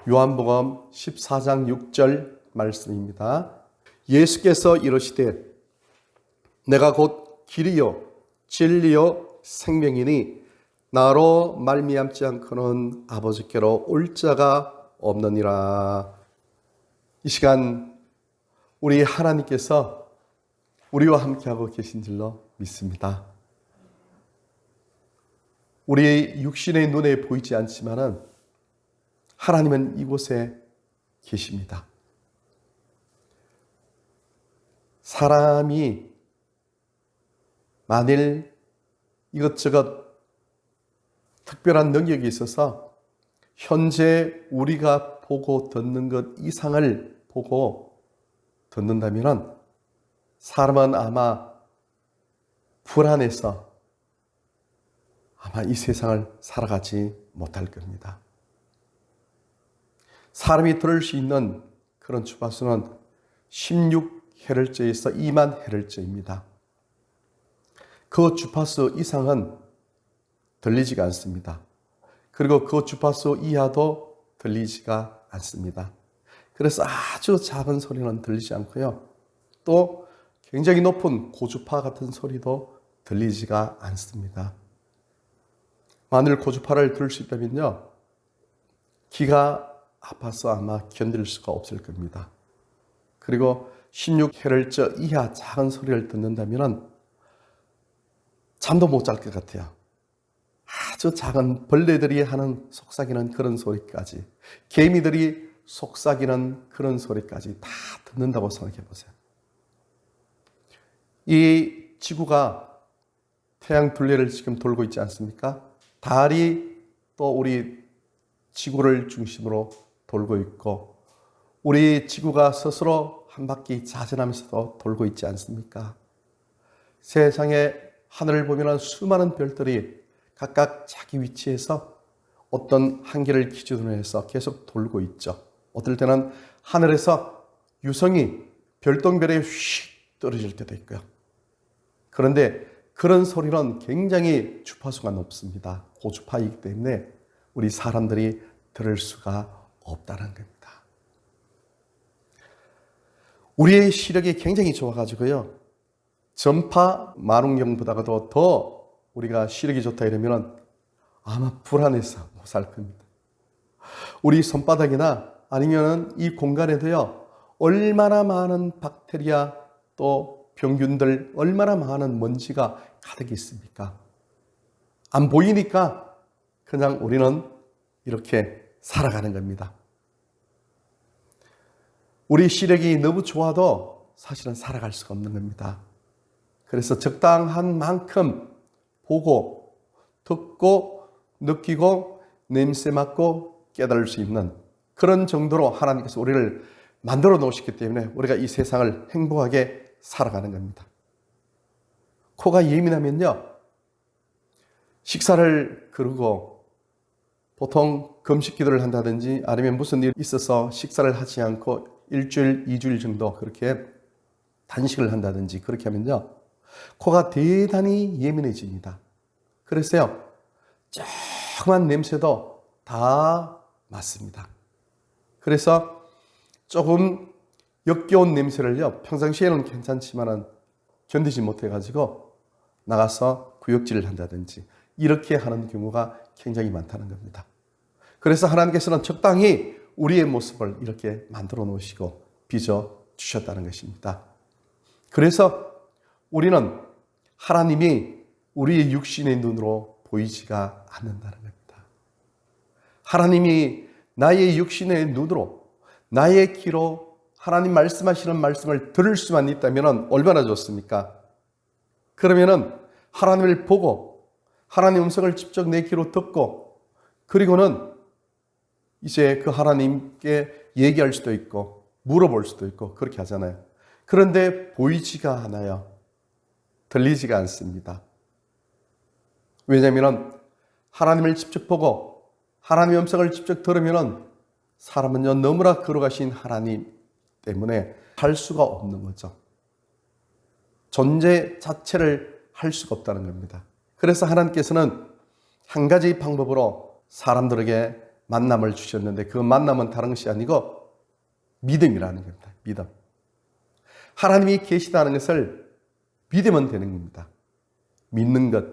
요한복음 14장 6절 말씀입니다. 예수께서 이르시되 내가 곧 길이요 진리요 생명이니 나로 말미암지 않고는 아버지께로 올 자가 없느니라. 이 시간 우리 하나님께서 우리와 함께하고 계신 줄로 믿습니다. 우리 육신의 눈에 보이지 않지만은 하나님은 이곳에 계십니다. 사람이 만일 이것저것 특별한 능력이 있어서 현재 우리가 보고 듣는 것 이상을 보고 듣는다면 사람은 아마 불안해서 아마 이 세상을 살아가지 못할 겁니다. 사람이 들을 수 있는 그런 주파수는 16헤르츠에서 2만 헤르츠입니다. 그 주파수 이상은 들리지가 않습니다. 그리고 그 주파수 이하도 들리지가 않습니다. 그래서 아주 작은 소리는 들리지 않고요. 또 굉장히 높은 고주파 같은 소리도 들리지가 않습니다. 만일 고주파를 들을 수 있다면요, 귀가 아파서 아마 견딜 수가 없을 겁니다. 그리고 16헤르츠 이하 작은 소리를 듣는다면 잠도 못 잘 것 같아요. 아주 작은 벌레들이 하는 속삭이는 그런 소리까지, 개미들이 속삭이는 그런 소리까지 다 듣는다고 생각해 보세요. 이 지구가 태양 둘레를 지금 돌고 있지 않습니까? 달이 또 우리 지구를 중심으로 돌고 있고, 우리 지구가 스스로 한 바퀴 자전하면서도 돌고 있지 않습니까? 세상의 하늘을 보면 수많은 별들이 각각 자기 위치에서 어떤 한계를 기준으로 해서 계속 돌고 있죠. 어떨 때는 하늘에서 유성이 별똥별에 휙 떨어질 때도 있고요. 그런데 그런 소리는 굉장히 주파수가 높습니다. 고주파이기 때문에 우리 사람들이 들을 수가 없다는 겁니다. 우리의 시력이 굉장히 좋아가지고요, 전파 만원경보다도 더 우리가 시력이 좋다 이러면 아마 불안해서 못 살 겁니다. 우리 손바닥이나 아니면 이 공간에도요, 얼마나 많은 박테리아 또 병균들, 얼마나 많은 먼지가 가득 있습니까? 안 보이니까 그냥 우리는 이렇게 살아가는 겁니다. 우리 시력이 너무 좋아도 사실은 살아갈 수가 없는 겁니다. 그래서 적당한 만큼 보고, 듣고, 느끼고, 냄새 맡고 깨달을 수 있는 그런 정도로 하나님께서 우리를 만들어 놓으셨기 때문에 우리가 이 세상을 행복하게 살아가는 겁니다. 코가 예민하면요, 식사를 거르고 보통 금식 기도를 한다든지 아니면 무슨 일이 있어서 식사를 하지 않고 일주일, 2주일 정도 그렇게 단식을 한다든지 그렇게 하면요, 코가 대단히 예민해집니다. 그래서요, 조그만 냄새도 다 맡습니다. 그래서 조금 역겨운 냄새를요, 평상시에는 괜찮지만은 견디지 못해가지고 나가서 구역질을 한다든지 이렇게 하는 경우가 굉장히 많다는 겁니다. 그래서 하나님께서는 적당히 우리의 모습을 이렇게 만들어 놓으시고 빚어 주셨다는 것입니다. 그래서 우리는 하나님이 우리의 육신의 눈으로 보이지가 않는다는 겁니다. 하나님이 나의 육신의 눈으로, 나의 귀로 하나님 말씀하시는 말씀을 들을 수만 있다면 얼마나 좋습니까? 그러면은 하나님을 보고 하나님 음성을 직접 내 귀로 듣고, 그리고는 이제 그 하나님께 얘기할 수도 있고 물어볼 수도 있고 그렇게 하잖아요. 그런데 보이지가 않아요. 들리지가 않습니다. 왜냐하면 하나님을 직접 보고 하나님의 음성을 직접 들으면 사람은요, 너무나 거룩하신 하나님 때문에 할 수가 없는 거죠. 존재 자체를 할 수가 없다는 겁니다. 그래서 하나님께서는 한 가지 방법으로 사람들에게 만남을 주셨는데 그 만남은 다른 것이 아니고 믿음이라는 겁니다. 믿음. 하나님이 계시다는 것을 믿으면 되는 겁니다. 믿는 것.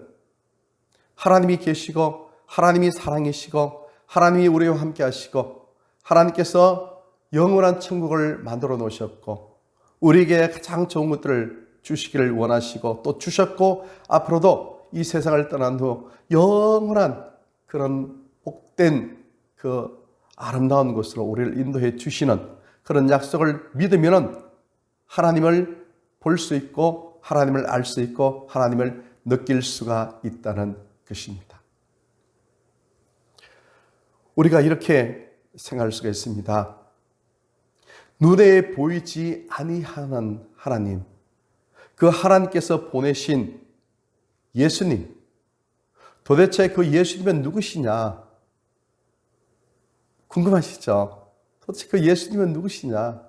하나님이 계시고 하나님이 사랑이시고 하나님이 우리와 함께 하시고 하나님께서 영원한 천국을 만들어 놓으셨고 우리에게 가장 좋은 것들을 주시기를 원하시고 또 주셨고 앞으로도 이 세상을 떠난 후 영원한 그런 복된 그 아름다운 곳으로 우리를 인도해 주시는 그런 약속을 믿으면 하나님을 볼 수 있고 하나님을 알 수 있고 하나님을 느낄 수가 있다는 것입니다. 우리가 이렇게 생각할 수가 있습니다. 눈에 보이지 아니하는 하나님, 그 하나님께서 보내신 예수님, 도대체 그 예수님은 누구시냐? 궁금하시죠? 도대체 그 예수님은 누구시냐?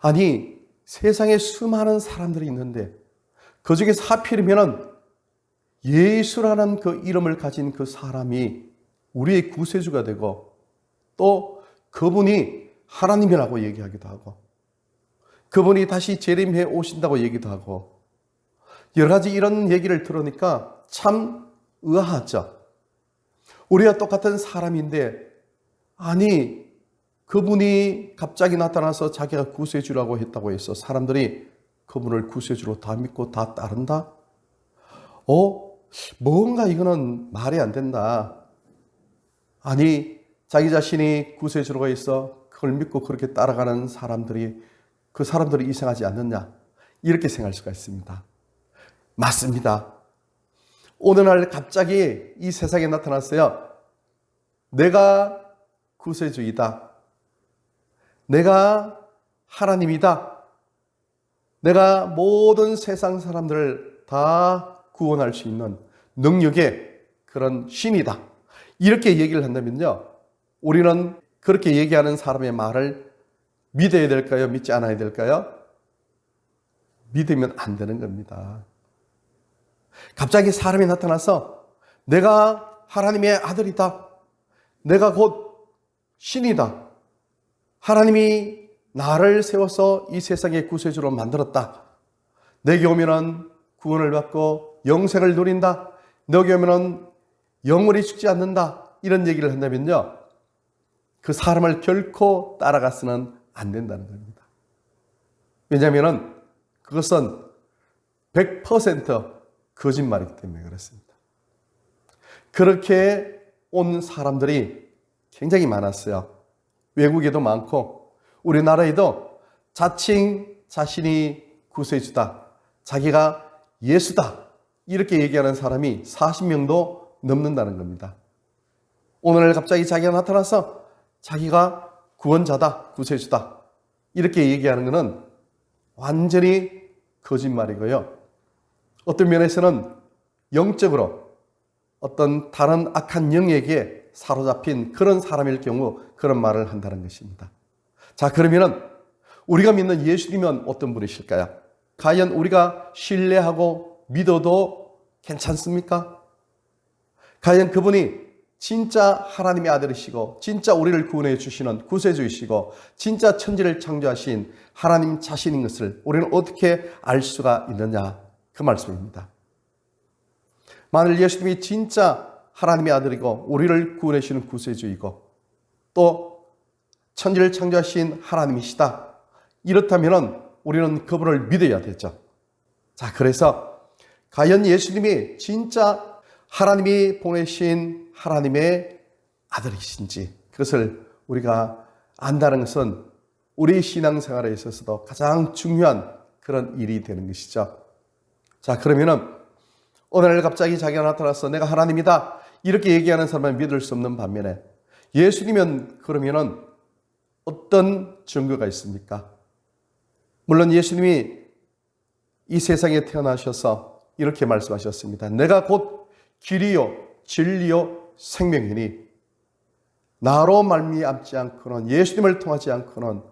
아니, 세상에 수많은 사람들이 있는데 그 중에서 하필이면 예수라는 그 이름을 가진 그 사람이 우리의 구세주가 되고 또 그분이 하나님이라고 얘기하기도 하고 그분이 다시 재림해 오신다고 얘기도 하고 여러 가지 이런 얘기를 들으니까 참 의아하죠. 우리가 똑같은 사람인데 아니 그분이 갑자기 나타나서 자기가 구세주라고 했다고 해서 사람들이 그분을 구세주로 다 믿고 다 따른다? 뭔가 이거는 말이 안 된다. 아니 자기 자신이 구세주로 있어 그걸 믿고 그렇게 따라가는 사람들이 그 사람들이 이상하지 않느냐 이렇게 생각할 수가 있습니다. 맞습니다. 오늘날 갑자기 이 세상에 나타났어요. 내가 구세주이다. 내가 하나님이다. 내가 모든 세상 사람들을 다 구원할 수 있는 능력의 그런 신이다. 이렇게 얘기를 한다면요. 우리는 그렇게 얘기하는 사람의 말을 믿어야 될까요? 믿지 않아야 될까요? 믿으면 안 되는 겁니다. 갑자기 사람이 나타나서 내가 하나님의 아들이다. 내가 곧 신이다. 하나님이 나를 세워서 이 세상의 구세주로 만들었다. 내게 오면은 구원을 받고 영생을 누린다. 내게 오면은 영원히 죽지 않는다. 이런 얘기를 한다면요. 그 사람을 결코 따라가서는 안 된다는 겁니다. 왜냐하면 그것은 100% 거짓말이기 때문에 그렇습니다. 그렇게 온 사람들이 굉장히 많았어요. 외국에도 많고 우리나라에도 자칭 자신이 구세주다. 자기가 예수다. 이렇게 얘기하는 사람이 40명도 넘는다는 겁니다. 오늘 갑자기 자기가 나타나서 자기가 구원자다, 구세주다. 이렇게 얘기하는 것은 완전히 거짓말이고요. 어떤 면에서는 영적으로 어떤 다른 악한 영에게 사로잡힌 그런 사람일 경우 그런 말을 한다는 것입니다. 자, 그러면은 우리가 믿는 예수님은 어떤 분이실까요? 과연 우리가 신뢰하고 믿어도 괜찮습니까? 과연 그분이 진짜 하나님의 아들이시고 진짜 우리를 구원해 주시는 구세주이시고 진짜 천지를 창조하신 하나님 자신인 것을 우리는 어떻게 알 수가 있느냐 그 말씀입니다. 만일 예수님이 진짜 하나님의 아들이고 우리를 구원해 주시는 구세주이고 또 천지를 창조하신 하나님이시다. 이렇다면 우리는 그분을 믿어야 되죠. 자, 그래서 과연 예수님이 진짜 하나님이 보내신 하나님의 아들이신지 그것을 우리가 안다는 것은 우리 신앙생활에 있어서도 가장 중요한 그런 일이 되는 것이죠. 자, 그러면은 오늘 갑자기 자기가 나타나서 내가 하나님이다 이렇게 얘기하는 사람은 믿을 수 없는 반면에 예수님은 그러면은 어떤 증거가 있습니까? 물론 예수님이 이 세상에 태어나셔서 이렇게 말씀하셨습니다. 내가 곧 길이요 진리요 생명이니 나로 말미암지 않고는 예수님을 통하지 않고는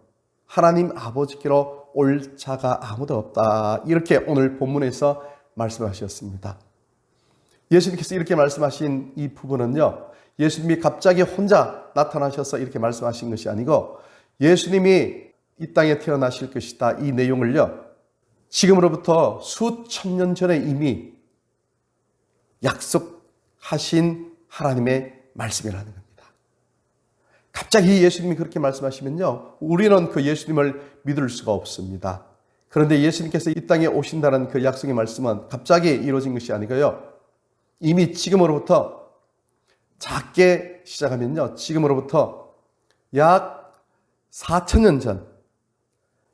하나님 아버지께로 올 자가 아무도 없다. 이렇게 오늘 본문에서 말씀하셨습니다. 예수님께서 이렇게 말씀하신 이 부분은요. 예수님이 갑자기 혼자 나타나셔서 이렇게 말씀하신 것이 아니고 예수님이 이 땅에 태어나실 것이다. 이 내용을요, 지금으로부터 수천 년 전에 이미 약속하신 하나님의 말씀이라는 겁니다. 갑자기 예수님이 그렇게 말씀하시면요, 우리는 그 예수님을 믿을 수가 없습니다. 그런데 예수님께서 이 땅에 오신다는 그 약속의 말씀은 갑자기 이루어진 것이 아니고요, 이미 지금으로부터 작게 시작하면요, 지금으로부터 약 4,000년 전,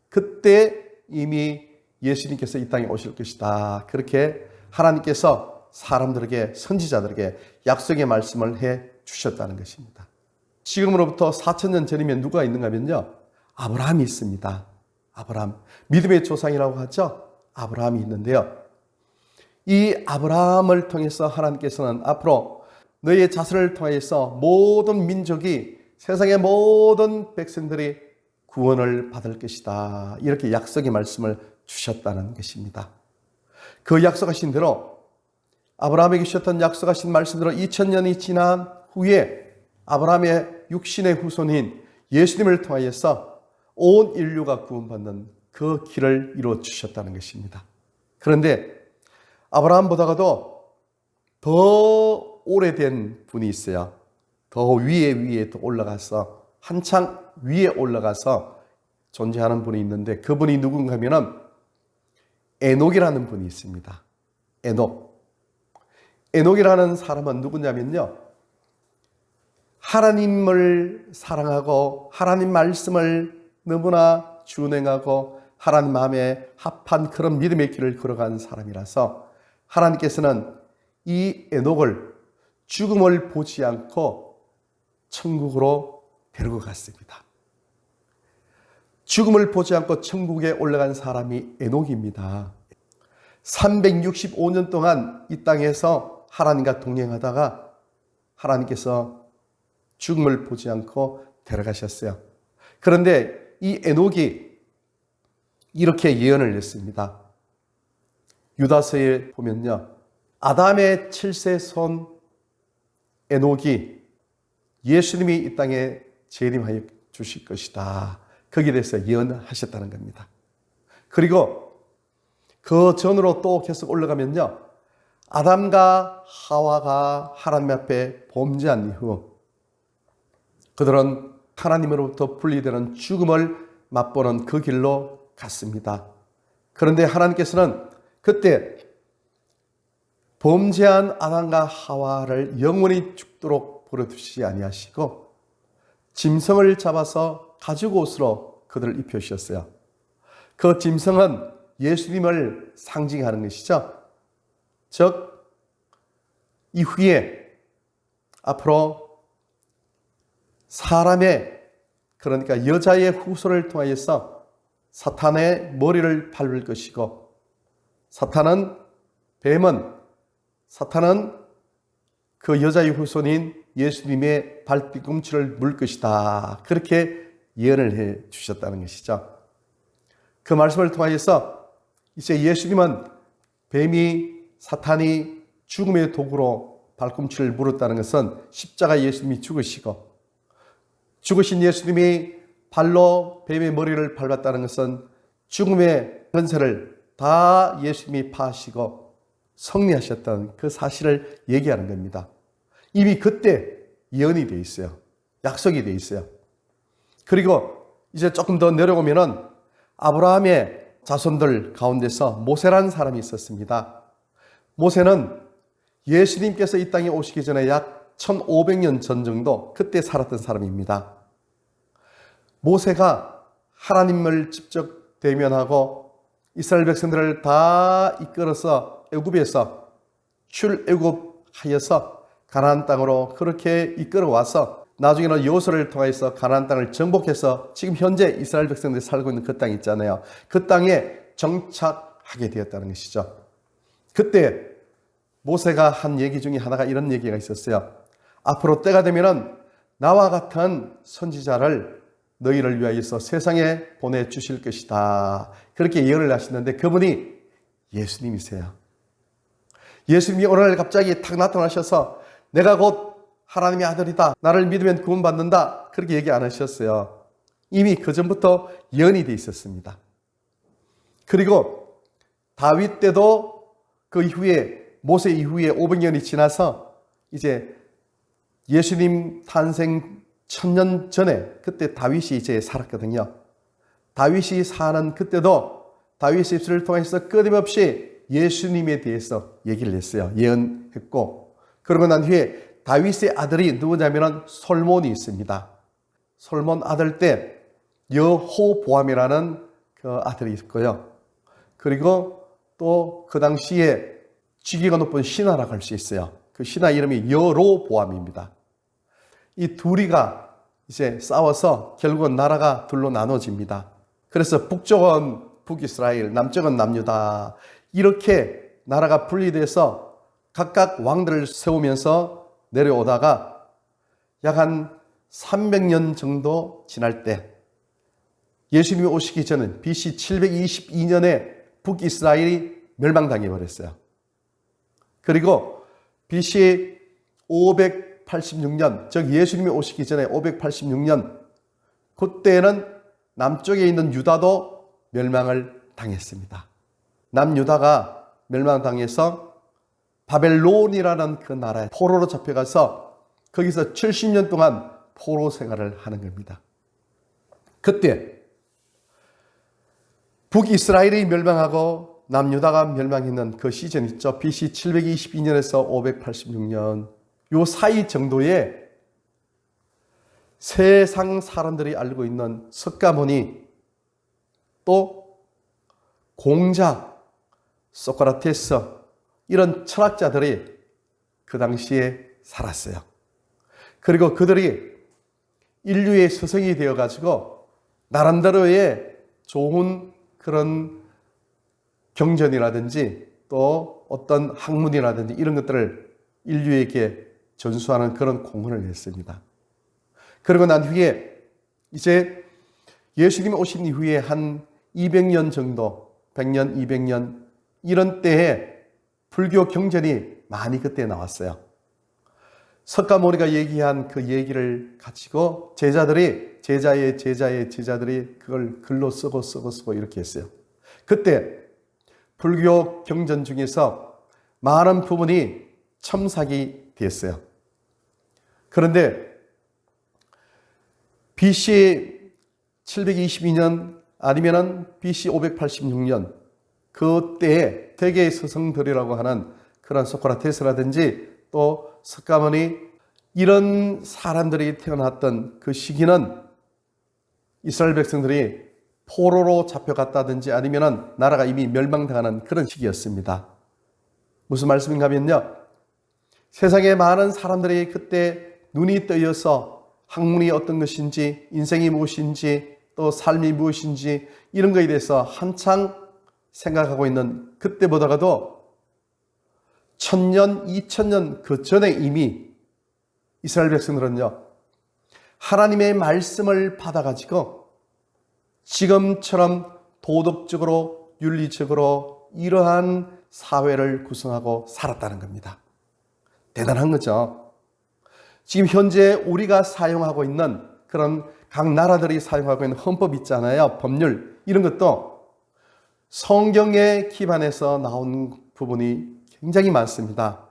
그때 이미 예수님께서 이 땅에 오실 것이다. 그렇게 하나님께서 사람들에게, 선지자들에게 약속의 말씀을 해 주셨다는 것입니다. 지금으로부터 4,000년 전이면 누가 있는가 하면요, 아브라함이 있습니다. 아브라함, 믿음의 조상이라고 하죠. 아브라함이 있는데요, 이 아브라함을 통해서 하나님께서는 앞으로 너희의 자손을 통해서 모든 민족이, 세상의 모든 백성들이 구원을 받을 것이다. 이렇게 약속의 말씀을 주셨다는 것입니다. 그 약속하신 대로, 아브라함에게 주셨던 약속하신 말씀대로 2000년이 지난 후에 아브라함의 육신의 후손인 예수님을 통하여서 온 인류가 구원받는 그 길을 이루어 주셨다는 것입니다. 그런데 아브라함보다도 더 오래된 분이 있어요. 더 위에 더 올라가서, 한창 위에 올라가서 존재하는 분이 있는데, 그분이 누군가 하면은 에녹이라는 분이 있습니다. 에녹이라는 사람은 누구냐면요, 하나님을 사랑하고 하나님 말씀을 너무나 준행하고 하나님 마음에 합한 그런 믿음의 길을 걸어간 사람이라서 하나님께서는 이 에녹을 죽음을 보지 않고 천국으로 데리고 갔습니다. 죽음을 보지 않고 천국에 올라간 사람이 에녹입니다. 365년 동안 이 땅에서 하나님과 동행하다가 하나님께서 죽음을 보지 않고 데려가셨어요. 그런데 이 에녹이 이렇게 예언을 했습니다. 유다서에 보면요, 아담의 7세 손 에녹이 예수님이 이 땅에 재림하여 주실 것이다. 거기에 대해서 예언하셨다는 겁니다. 그리고 그 전으로 또 계속 올라가면요, 아담과 하와가 하나님 앞에 범죄한 이후 그들은 하나님으로부터 분리되는 죽음을 맛보는 그 길로 갔습니다. 그런데 하나님께서는 그때 범죄한 아담과 하와를 영원히 죽도록 버려두시지 아니하시고 짐승을 잡아서 가죽옷으로 그들을 입혀주셨어요. 그 짐승은 예수님을 상징하는 것이죠. 즉 이후에 앞으로 사람의, 그러니까 여자의 후손을 통하여서 사탄의 머리를 밟을 것이고, 사탄은 그 여자의 후손인 예수님의 발뒤꿈치를 물 것이다. 그렇게 예언을 해 주셨다는 것이죠. 그 말씀을 통하여서 이제 예수님은 사탄이 죽음의 도구로 발꿈치를 물었다는 것은 십자가 예수님이 죽으신 예수님이 발로 뱀의 머리를 밟았다는 것은 죽음의 권세를 다 예수님이 파하시고 승리하셨다는 그 사실을 얘기하는 겁니다. 이미 그때 예언이 되어 있어요. 약속이 되어 있어요. 그리고 이제 조금 더 내려오면은 아브라함의 자손들 가운데서 모세라는 사람이 있었습니다. 모세는 예수님께서 이 땅에 오시기 전에 약 1500년 전 정도 그때 살았던 사람입니다. 모세가 하나님을 직접 대면하고 이스라엘 백성들을 다 이끌어서 애굽에서 출애굽하여서 가나안 땅으로 그렇게 이끌어와서 나중에는 여호수아를 통해서 가나안 땅을 정복해서 지금 현재 이스라엘 백성들이 살고 있는 그 땅 있잖아요. 그 땅에 정착하게 되었다는 것이죠. 그때 모세가 한 얘기 중에 하나가 이런 얘기가 있었어요. 앞으로 때가 되면은 나와 같은 선지자를 너희를 위하여서 세상에 보내주실 것이다. 그렇게 예언을 하시는데 그분이 예수님이세요. 예수님이 오늘 갑자기 탁 나타나셔서 내가 곧 하나님의 아들이다, 나를 믿으면 구원받는다, 그렇게 얘기 안 하셨어요. 이미 그 전부터 예언이 돼 있었습니다. 그리고 다윗 때도 그 이후에, 모세 이후에 500년이 지나서 이제 예수님 탄생 1000년 전에, 그때 다윗이 이제 살았거든요. 다윗이 사는 그때도 다윗의 입술을 통해서 끊임없이 예수님에 대해서 얘기를 했어요. 예언했고, 그러고 난 후에 다윗의 아들이 누구냐면은 솔몬이 있습니다. 솔몬 아들 때 여호보암이라는 그 아들이 있고요. 그리고 또 그 당시에 직위가 높은 신하라고 할 수 있어요. 그 신하 이름이 여로보암입니다. 이 둘이가 이제 싸워서 결국은 나라가 둘로 나눠집니다. 그래서 북쪽은 북이스라엘, 남쪽은 남유다, 이렇게 나라가 분리돼서 각각 왕들을 세우면서 내려오다가 약 한 300년 정도 지날 때 예수님이 오시기 전에 BC 722년에 북이스라엘이 멸망당해 버렸어요. 그리고 BC 586년, 즉 예수님이 오시기 전에 586년, 그때는 남쪽에 있는 유다도 멸망을 당했습니다. 남유다가 멸망당해서 바벨론이라는 그 나라에 포로로 잡혀가서 거기서 70년 동안 포로 생활을 하는 겁니다. 그때 북이스라엘이 멸망하고 남유다가 멸망했는 그 시즌 있죠. BC 722년에서 586년, 요 사이 정도에 세상 사람들이 알고 있는 석가모니, 또 공자, 소크라테스, 이런 철학자들이 그 당시에 살았어요. 그리고 그들이 인류의 스승이 되어가지고 나름대로의 좋은 그런 경전이라든지 또 어떤 학문이라든지 이런 것들을 인류에게 전수하는 그런 공헌을 했습니다. 그리고 난 후에 이제 예수님이 오신 이후에 한 200년 정도, 100년, 200년 이런 때에 불교 경전이 많이 그때 나왔어요. 석가모니가 얘기한 그 얘기를 가지고 제자들이, 제자들이 그걸 글로 쓰고 이렇게 했어요. 그때 불교 경전 중에서 많은 부분이 첨삭이 됐어요. 그런데 BC 722년 아니면은 BC 586년, 그때에 세계의 스승들이라고 하는 그런 소크라테스라든지 또 석가모니, 이런 사람들이 태어났던 그 시기는 이스라엘 백성들이 포로로 잡혀갔다든지 아니면은 나라가 이미 멸망당하는 그런 시기였습니다. 무슨 말씀인가 하면요, 세상에 많은 사람들이 그때 눈이 뜨여서 학문이 어떤 것인지, 인생이 무엇인지, 또 삶이 무엇인지 이런 거에 대해서 한창 생각하고 있는 그때보다도 1000년, 2000년 그 전에 이미 이스라엘 백성들은요, 하나님의 말씀을 받아가지고 지금처럼 도덕적으로, 윤리적으로 이러한 사회를 구성하고 살았다는 겁니다. 대단한 거죠. 지금 현재 우리가 사용하고 있는 그런 각 나라들이 사용하고 있는 헌법 있잖아요. 법률, 이런 것도 성경에 기반해서 나온 부분이 굉장히 많습니다.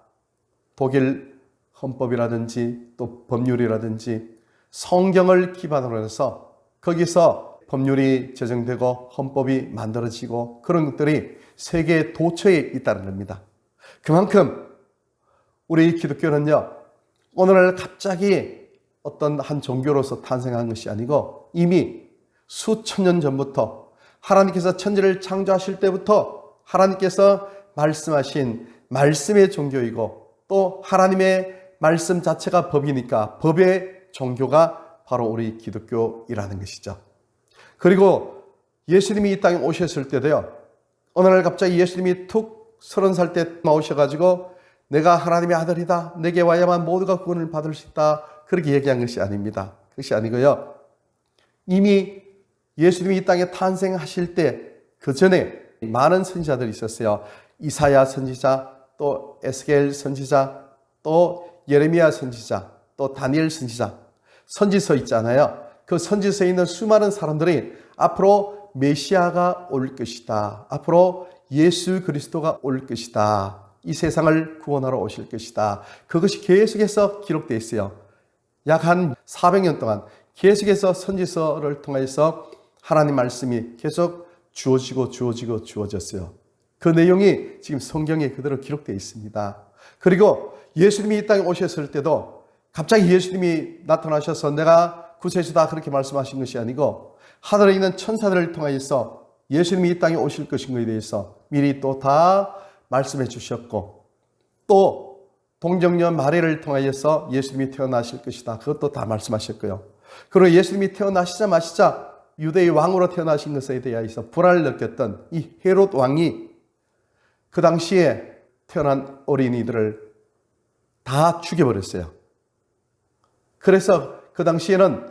독일 헌법이라든지 또 법률이라든지 성경을 기반으로 해서 거기서 법률이 제정되고 헌법이 만들어지고 그런 것들이 세계 도처에 있다는 겁니다. 그만큼 우리 기독교는요, 오늘날 갑자기 어떤 한 종교로서 탄생한 것이 아니고 이미 수천 년 전부터 하나님께서 천지를 창조하실 때부터 하나님께서 말씀하신 말씀의 종교이고 또 하나님의 말씀 자체가 법이니까 법의 종교가 바로 우리 기독교이라는 것이죠. 그리고 예수님이 이 땅에 오셨을 때도요, 어느 날 갑자기 예수님이 툭 30살 때 나오셔가지고 내가 하나님의 아들이다, 내게 와야만 모두가 구원을 받을 수 있다, 그렇게 얘기한 것이 아닙니다. 그것이 아니고요, 이미 예수님이 이 땅에 탄생하실 때 그 전에 많은 선지자들이 있었어요. 이사야 선지자, 또 에스겔 선지자, 또 예레미야 선지자, 또 다니엘 선지자, 선지서 있잖아요. 그 선지서에 있는 수많은 사람들이 앞으로 메시아가 올 것이다. 앞으로 예수 그리스도가 올 것이다. 이 세상을 구원하러 오실 것이다. 그것이 계속해서 기록되어 있어요. 약 한 400년 동안 계속해서 선지서를 통해서 하나님 말씀이 계속 주어졌어요. 그 내용이 지금 성경에 그대로 기록되어 있습니다. 그리고 예수님이 이 땅에 오셨을 때도 갑자기 예수님이 나타나셔서 내가 구세주다 그렇게 말씀하신 것이 아니고 하늘에 있는 천사들을 통하여서 예수님이 이 땅에 오실 것인 것에 대해서 미리 또 다 말씀해 주셨고, 또 동정녀 마리아를 통하여서 예수님이 태어나실 것이다. 그것도 다 말씀하셨고요. 그리고 예수님이 태어나시자마자 유대의 왕으로 태어나신 것에 대하여서 불안을 느꼈던 이 헤롯 왕이 그 당시에 태어난 어린이들을 다 죽여버렸어요. 그래서 그 당시에는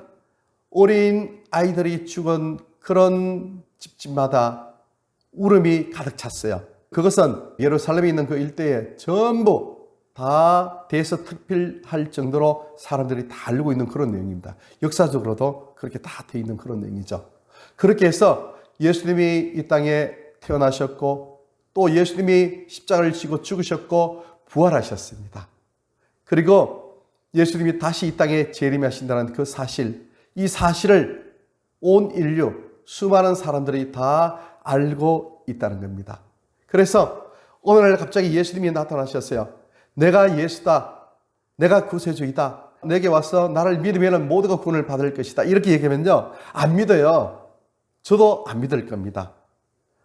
어린 아이들이 죽은 그런 집집마다 울음이 가득 찼어요. 그것은 예루살렘에 있는 그 일대에 전부 다 대서특필할 정도로 사람들이 다 알고 있는 그런 내용입니다. 역사적으로도 그렇게 다 되어 있는 그런 내용이죠. 그렇게 해서 예수님이 이 땅에 태어나셨고, 또 예수님이 십자가를 지고 죽으셨고 부활하셨습니다. 그리고 예수님이 다시 이 땅에 재림하신다는 그 사실, 이 사실을 온 인류 수많은 사람들이 다 알고 있다는 겁니다. 그래서 오늘날 갑자기 예수님이 나타나셨어요. 내가 예수다, 내가 구세주이다, 내게 와서 나를 믿으면 모두가 구원을 받을 것이다, 이렇게 얘기하면요, 안 믿어요. 저도 안 믿을 겁니다.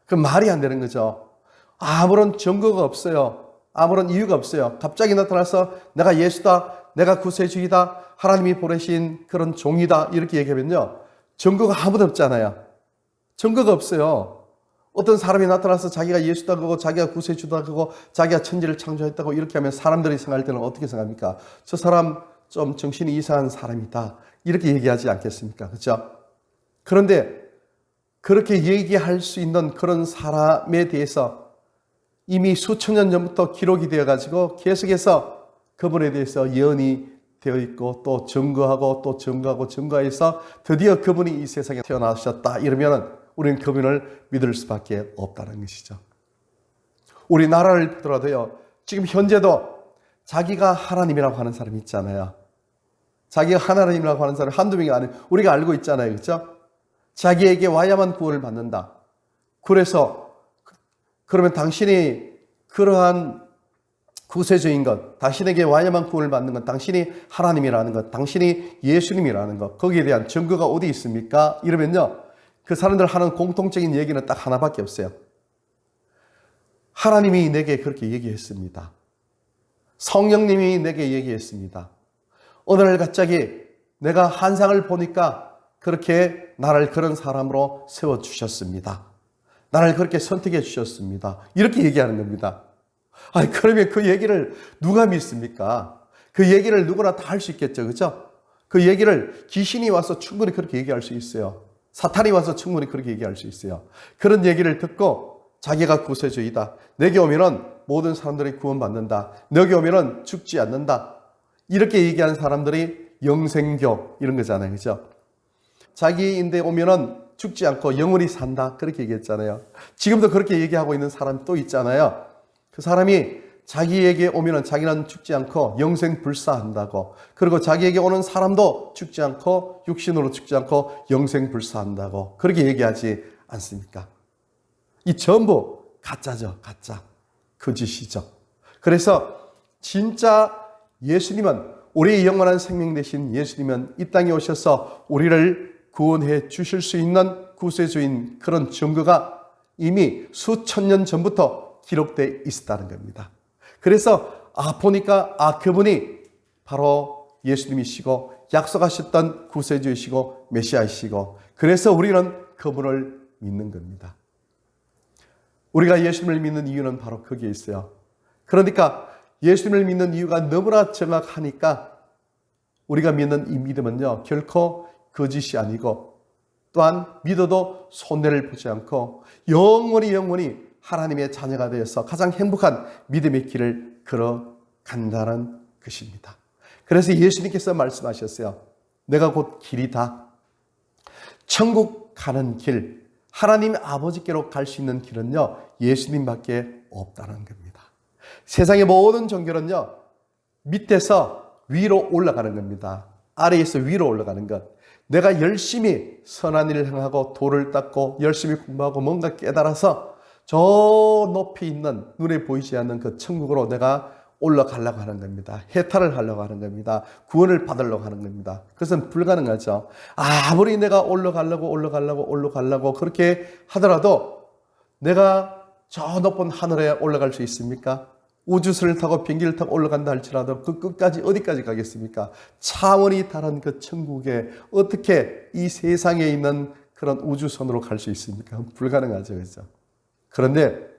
그 말이 안 되는 거죠. 아무런 증거가 없어요. 아무런 이유가 없어요. 갑자기 나타나서 내가 예수다, 내가 구세주이다, 하나님이 보내신 그런 종이다, 이렇게 얘기하면요, 증거가 아무도 없잖아요. 증거가 없어요. 어떤 사람이 나타나서 자기가 예수다 그러고 자기가 구세주다 그러고 자기가 천지를 창조했다고 이렇게 하면 사람들이 생각할 때는 어떻게 생각합니까? 저 사람 좀 정신이 이상한 사람이다, 이렇게 얘기하지 않겠습니까? 그렇죠? 그런데 그렇게 얘기할 수 있는 그런 사람에 대해서 이미 수천 년 전부터 기록이 되어가지고 계속해서 그분에 대해서 예언이 되어 있고, 또 증거하고 또 증거해서 드디어 그분이 이 세상에 태어나셨다, 이러면 우리는 그분을 믿을 수밖에 없다는 것이죠. 우리나라를 보더라도요, 지금 현재도 자기가 하나님이라고 하는 사람이 있잖아요. 자기가 하나님이라고 하는 사람이 한두 명이 아니에요. 우리가 알고 있잖아요. 그렇죠? 자기에게 와야만 구원을 받는다. 그래서 그러면 당신이 그러한 구세주인 것, 당신에게 와야만 구원을 받는 것, 당신이 하나님이라는 것, 당신이 예수님이라는 것, 거기에 대한 증거가 어디 있습니까? 이러면요, 그 사람들 하는 공통적인 얘기는 딱 하나밖에 없어요. 하나님이 내게 그렇게 얘기했습니다. 성령님이 내게 얘기했습니다. 오늘 갑자기 내가 환상을 보니까 그렇게 나를 그런 사람으로 세워주셨습니다. 나를 그렇게 선택해 주셨습니다. 이렇게 얘기하는 겁니다. 아니, 그러면 그 얘기를 누가 믿습니까? 그 얘기를 누구나 다 할 수 있겠죠. 그렇죠? 그 얘기를 귀신이 와서 충분히 그렇게 얘기할 수 있어요. 사탄이 와서 충분히 그렇게 얘기할 수 있어요. 그런 얘기를 듣고 자기가 구세주이다, 내게 오면은 모든 사람들이 구원받는다, 내게 오면은 죽지 않는다, 이렇게 얘기하는 사람들이 영생교 이런 거잖아요. 그죠? 자기인데 오면은 죽지 않고 영원히 산다, 그렇게 얘기했잖아요. 지금도 그렇게 얘기하고 있는 사람 또 있잖아요. 그 사람이 자기에게 오면은 자기는 죽지 않고 영생 불사한다고, 그리고 자기에게 오는 사람도 죽지 않고 육신으로 죽지 않고 영생 불사한다고 그렇게 얘기하지 않습니까? 이 전부 가짜죠. 가짜. 거짓이죠. 그래서 진짜 예수님은, 우리의 영원한 생명 되신 예수님은 이 땅에 오셔서 우리를 구원해 주실 수 있는 구세주인 그런 증거가 이미 수천 년 전부터 기록되어 있었다는 겁니다. 그래서 보니까 그분이 바로 예수님이시고 약속하셨던 구세주이시고 메시아이시고, 그래서 우리는 그분을 믿는 겁니다. 우리가 예수님을 믿는 이유는 바로 거기에 있어요. 그러니까 예수님을 믿는 이유가 너무나 정확하니까 우리가 믿는 이 믿음은요, 결코 거짓이 아니고, 또한 믿어도 손해를 보지 않고 영원히 하나님의 자녀가 되어서 가장 행복한 믿음의 길을 걸어간다는 것입니다. 그래서 예수님께서 말씀하셨어요. 내가 곧 길이다. 천국 가는 길, 하나님 아버지께로 갈 수 있는 길은요, 예수님밖에 없다는 겁니다. 세상의 모든 종교는요, 밑에서 위로 올라가는 겁니다. 아래에서 위로 올라가는 것. 내가 열심히 선한 일을 행하고 돌을 닦고 열심히 공부하고 뭔가 깨달아서 저 높이 있는 눈에 보이지 않는 그 천국으로 내가 올라가려고 하는 겁니다. 해탈을 하려고 하는 겁니다. 구원을 받으려고 하는 겁니다. 그것은 불가능하죠. 아무리 내가 올라가려고 그렇게 하더라도 내가 저 높은 하늘에 올라갈 수 있습니까? 우주선을 타고 비행기를 타고 올라간다 할지라도 그 끝까지 어디까지 가겠습니까? 차원이 다른 그 천국에 어떻게 이 세상에 있는 그런 우주선으로 갈 수 있습니까? 불가능하죠. 그렇죠? 그런데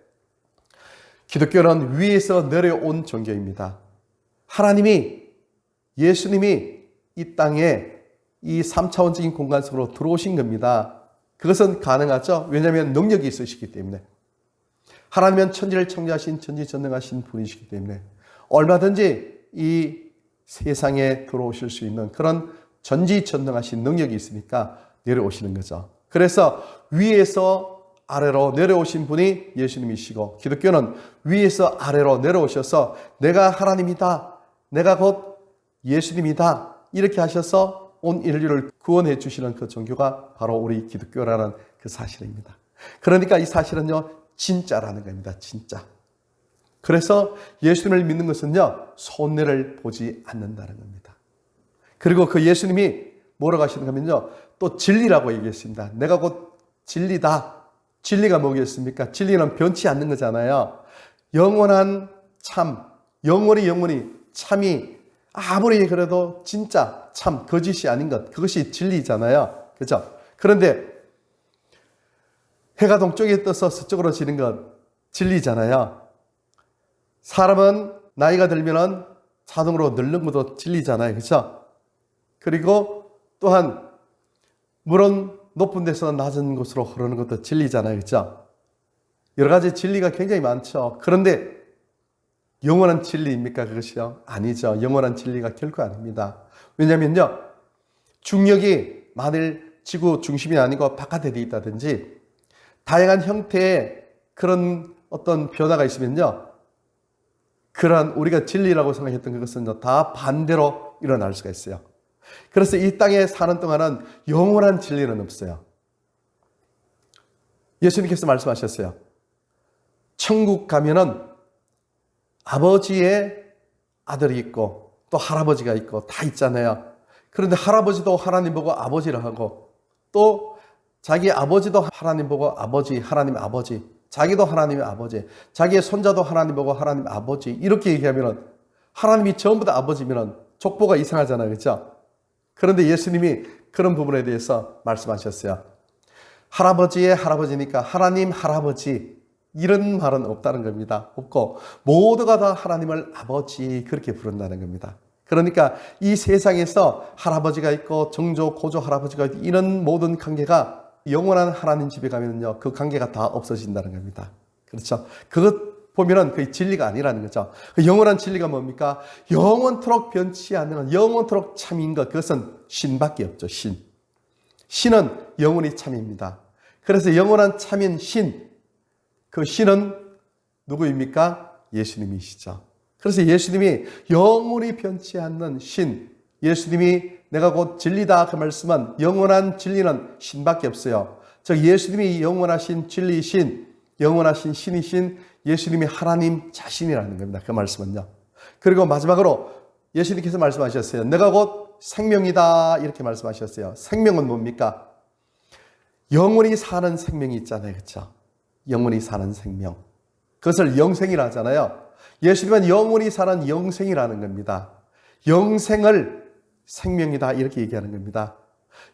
기독교는 위에서 내려온 종교입니다. 하나님이, 예수님이 이 땅에 이 3차원적인 공간 속으로 들어오신 겁니다. 그것은 가능하죠. 왜냐하면 능력이 있으시기 때문에. 하나님은 천지를 창조하신 전지전능하신 분이시기 때문에 얼마든지 이 세상에 들어오실 수 있는 그런 전지전능하신 능력이 있으니까 내려오시는 거죠. 그래서 위에서 아래로 내려오신 분이 예수님이시고, 기독교는 위에서 아래로 내려오셔서 내가 하나님이다, 내가 곧 예수님이다, 이렇게 하셔서 온 인류를 구원해 주시는 그 종교가 바로 우리 기독교라는 그 사실입니다. 그러니까 이 사실은요, 진짜라는 겁니다. 진짜. 그래서 예수님을 믿는 것은요, 손해를 보지 않는다는 겁니다. 그리고 그 예수님이 뭐라고 하시는가 하면요, 또 진리라고 얘기했습니다. 내가 곧 진리다. 진리가 뭐겠습니까? 진리는 변치 않는 거잖아요. 영원한 참, 영원히 참이 아무리 그래도 진짜 참 거짓이 아닌 것, 그것이 진리잖아요. 그렇죠? 그런데 해가 동쪽에 떠서 서쪽으로 지는 건 진리잖아요. 사람은 나이가 들면 자동으로 늙는 것도 진리잖아요. 그렇죠? 그리고 또한 물은 높은 데서 낮은 곳으로 흐르는 것도 진리잖아요. 그렇죠? 여러 가지 진리가 굉장히 많죠. 그런데 영원한 진리입니까? 그것이요? 아니죠. 영원한 진리가 결코 아닙니다. 왜냐면요, 중력이 만일 지구 중심이 아니고 바깥에 돼 있다든지 다양한 형태의 그런 어떤 변화가 있으면요, 그러한 우리가 진리라고 생각했던 그것은 다 반대로 일어날 수가 있어요. 그래서 이 땅에 사는 동안은 영원한 진리는 없어요. 예수님께서 말씀하셨어요. 천국 가면은 아버지의 아들이 있고 또 할아버지가 있고 다 있잖아요. 그런데 할아버지도 하나님 보고 아버지를 하고 또 자기 아버지도 하나님 보고 아버지, 하나님 아버지, 자기도 하나님의 아버지, 자기의 손자도 하나님 보고 하나님 아버지, 이렇게 얘기하면은 하나님이 전부 다 아버지면은 족보가 이상하잖아요. 그렇죠? 그런데 예수님이 그런 부분에 대해서 말씀하셨어요. 할아버지의 할아버지니까 하나님 할아버지, 이런 말은 없다는 겁니다. 없고 모두가 다 하나님을 아버지, 그렇게 부른다는 겁니다. 그러니까 이 세상에서 할아버지가 있고 정조, 고조 할아버지가 있고 이런 모든 관계가 영원한 하나님 집에 가면요, 그 관계가 다 없어진다는 겁니다. 그렇죠? 그것 보면은 그게 진리가 아니라는 거죠. 영원한 진리가 뭡니까? 영원토록 변치 않는, 영원토록 참인 것, 그것은 신밖에 없죠. 신. 신은 영원히 참입니다. 그래서 영원한 참인 신, 그 신은 누구입니까? 예수님이시죠. 그래서 예수님이 영원히 변치 않는 신, 예수님이 내가 곧 진리다, 그 말씀은 영원한 진리는 신밖에 없어요. 즉 예수님이 영원하신 진리신, 영원하신 신이신 예수님이 하나님 자신이라는 겁니다. 그 말씀은요. 그리고 마지막으로 예수님께서 말씀하셨어요. 내가 곧 생명이다, 이렇게 말씀하셨어요. 생명은 뭡니까? 영원히 사는 생명이 있잖아요. 그렇죠? 영원히 사는 생명. 그것을 영생이라 하잖아요. 예수님은 영원히 사는 영생이라는 겁니다. 영생을 생명이다, 이렇게 얘기하는 겁니다.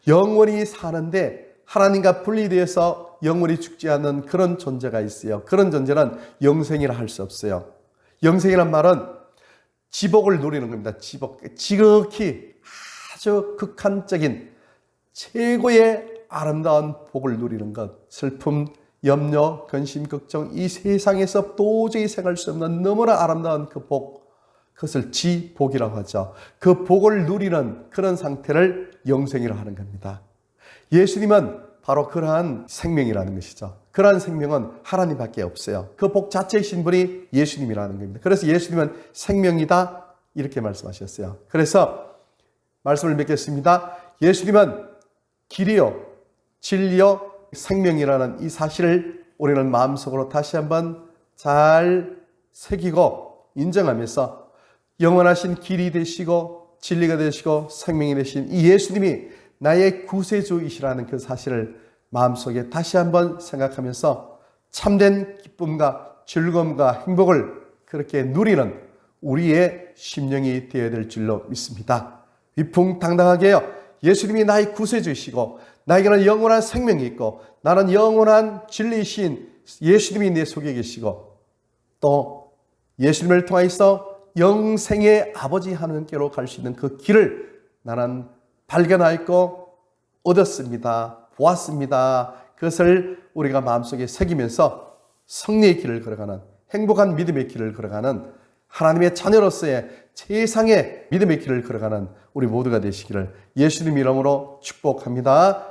영원히 사는데 하나님과 분리되어서 영원히 죽지 않는 그런 존재가 있어요. 그런 존재는 영생이라 할 수 없어요. 영생이란 말은 지복을 누리는 겁니다. 지복. 지극히 아주 극한적인 최고의 아름다운 복을 누리는 것. 슬픔, 염려, 근심, 걱정, 이 세상에서 도저히 생각할 수 없는 너무나 아름다운 그 복, 그것을 지복이라고 하죠. 그 복을 누리는 그런 상태를 영생이라고 하는 겁니다. 예수님은 바로 그러한 생명이라는 것이죠. 그러한 생명은 하나님밖에 없어요. 그 복 자체이신 분이 예수님이라는 겁니다. 그래서 예수님은 생명이다 이렇게 말씀하셨어요. 그래서 말씀을 맺겠습니다. 예수님은 길이요, 진리요, 생명이라는 이 사실을 우리는 마음속으로 다시 한번 잘 새기고 인정하면서 영원하신 길이 되시고 진리가 되시고 생명이 되신 이 예수님이 나의 구세주이시라는 그 사실을 마음속에 다시 한번 생각하면서 참된 기쁨과 즐거움과 행복을 그렇게 누리는 우리의 심령이 되어야 될 줄로 믿습니다. 위풍당당하게요. 예수님이 나의 구세주이시고 나에게는 영원한 생명이 있고 나는 영원한 진리이신 예수님이 내 속에 계시고 또 예수님을 통해서 영생의 아버지 하나님께로 갈 수 있는 그 길을 나는 발견하였고 얻었습니다. 보았습니다. 그것을 우리가 마음속에 새기면서 승리의 길을 걸어가는 행복한 믿음의 길을 걸어가는 하나님의 자녀로서의 세상의 믿음의 길을 걸어가는 우리 모두가 되시기를 예수님 이름으로 축복합니다.